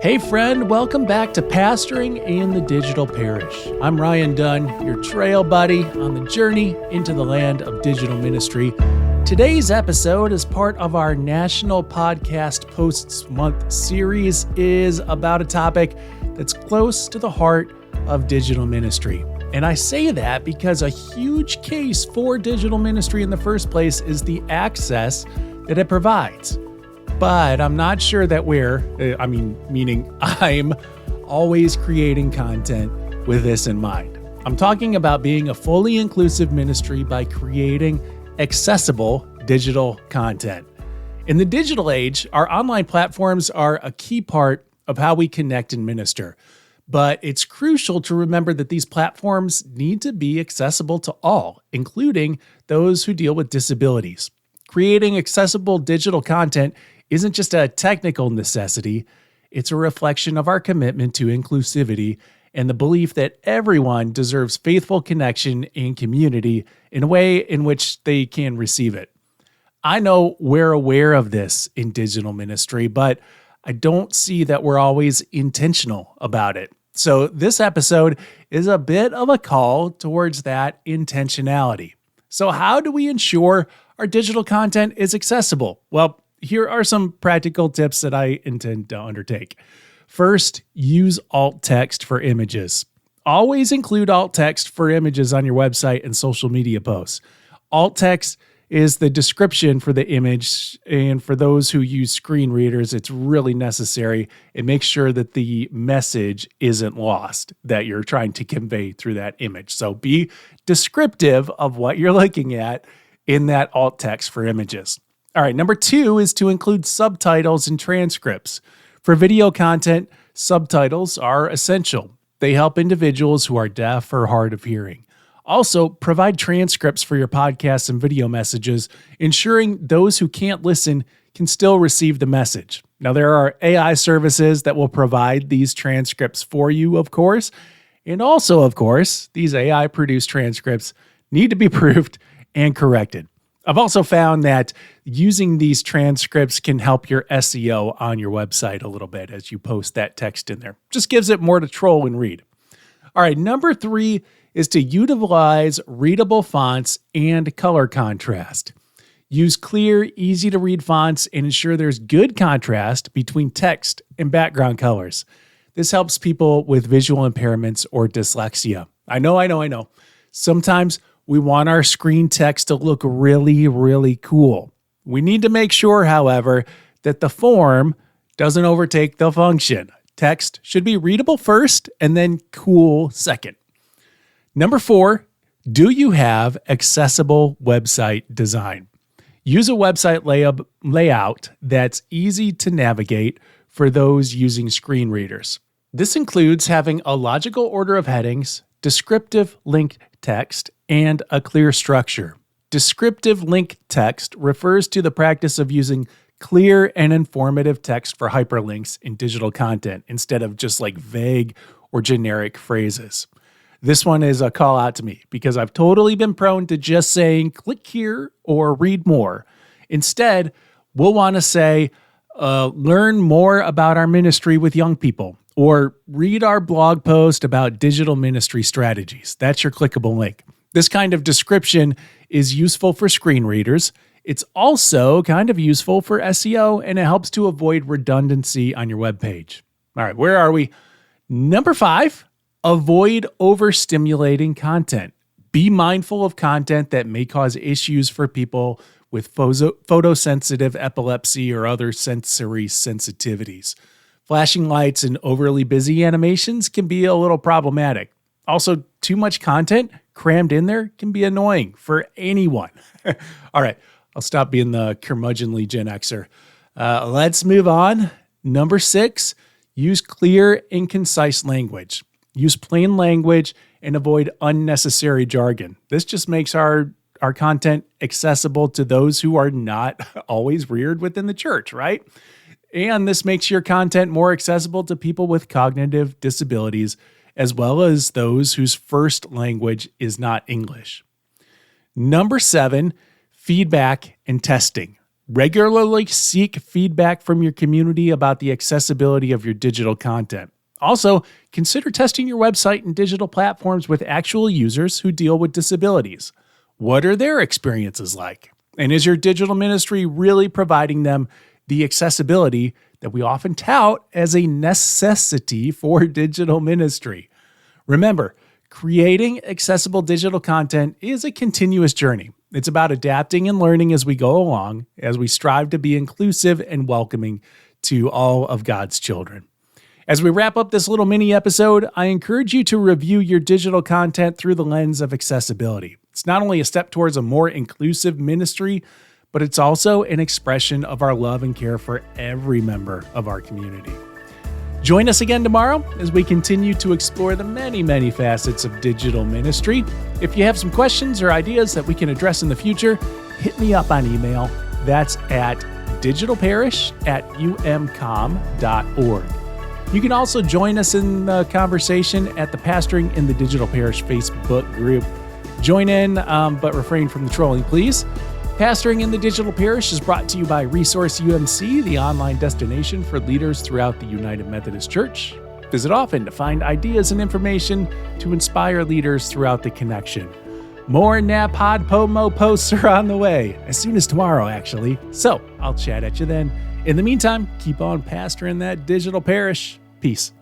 Hey friend, welcome back to Pastoring in the Digital Parish. I'm Ryan Dunn, your trail buddy on the journey into the land of digital ministry. Today's episode, as part of our National Podcast Posts Month series, is about a topic that's close to the heart of digital ministry. And I say that because a huge case for digital ministry in the first place is the access that it provides. But I'm not sure that I'm always creating content with this in mind. I'm talking about being a fully inclusive ministry by creating accessible digital content. In the digital age, our online platforms are a key part of how we connect and minister. But it's crucial to remember that these platforms need to be accessible to all, including those who deal with disabilities. Creating accessible digital content isn't just a technical necessity, it's a reflection of our commitment to inclusivity and the belief that everyone deserves faithful connection and community in a way in which they can receive it. I know we're aware of this in digital ministry, but I don't see that we're always intentional about it. So this episode is a bit of a call towards that intentionality. So how do we ensure our digital content is accessible? Well, here are some practical tips that I intend to undertake. First, use alt text for images. Always include alt text for images on your website and social media posts. Alt text is the description for the image, and for those who use screen readers, it's really necessary. It makes sure that the message isn't lost that you're trying to convey through that image. So be descriptive of what you're looking at in that alt text for images. All right, number 2 is to include subtitles and transcripts. For video content, subtitles are essential. They help individuals who are deaf or hard of hearing. Also, provide transcripts for your podcasts and video messages, ensuring those who can't listen can still receive the message. Now, there are AI services that will provide these transcripts for you, of course. And also, of course, these AI-produced transcripts need to be proofed and corrected. I've also found that using these transcripts can help your SEO on your website a little bit as you post that text in there. Just gives it more to troll and read. All right, number 3 is to utilize readable fonts and color contrast. Use clear, easy-to-read fonts and ensure there's good contrast between text and background colors. This helps people with visual impairments or dyslexia. I know. Sometimes we want our screen text to look really, really cool. We need to make sure, however, that the form doesn't overtake the function. Text should be readable first and then cool second. Number 4, do you have accessible website design? Use a website layout that's easy to navigate for those using screen readers. This includes having a logical order of headings, descriptive linked text, and a clear structure. Descriptive linked text refers to the practice of using clear and informative text for hyperlinks in digital content instead of just like vague or generic phrases. This one is a call out to me because I've totally been prone to just saying click here or read more. Instead, we'll want to say learn more about our ministry with young people or read our blog post about digital ministry strategies. That's your clickable link. This kind of description is useful for screen readers. It's also kind of useful for SEO, and it helps to avoid redundancy on your webpage. All right, where are we? Number 5, avoid overstimulating content. Be mindful of content that may cause issues for people with photosensitive epilepsy or other sensory sensitivities. Flashing lights and overly busy animations can be a little problematic. Also, too much content crammed in there can be annoying for anyone. All right, I'll stop being the curmudgeonly Gen Xer. Let's move on. Number 6, use clear and concise language. Use plain language and avoid unnecessary jargon. This just makes our content accessible to those who are not always reared within the church, right? And this makes your content more accessible to people with cognitive disabilities, as well as those whose first language is not English. Number 7, feedback and testing. Regularly seek feedback from your community about the accessibility of your digital content. Also, consider testing your website and digital platforms with actual users who deal with disabilities. What are their experiences like? And is your digital ministry really providing them the accessibility that we often tout as a necessity for digital ministry? Remember, creating accessible digital content is a continuous journey. It's about adapting and learning as we go along, as we strive to be inclusive and welcoming to all of God's children. As we wrap up this little mini episode, I encourage you to review your digital content through the lens of accessibility. It's not only a step towards a more inclusive ministry, but it's also an expression of our love and care for every member of our community. Join us again tomorrow as we continue to explore the many, many facets of digital ministry. If you have some questions or ideas that we can address in the future, hit me up on email. That's at digitalparish@umcom.org. You can also join us in the conversation at the Pastoring in the Digital Parish Facebook group. Join in, but refrain from the trolling, please. Pastoring in the Digital Parish is brought to you by Resource UMC, the online destination for leaders throughout the United Methodist Church. Visit often to find ideas and information to inspire leaders throughout the connection. More NaPodPoMo posts are on the way, as soon as tomorrow, actually. So I'll chat at you then. In the meantime, keep on pastoring that digital parish. Peace.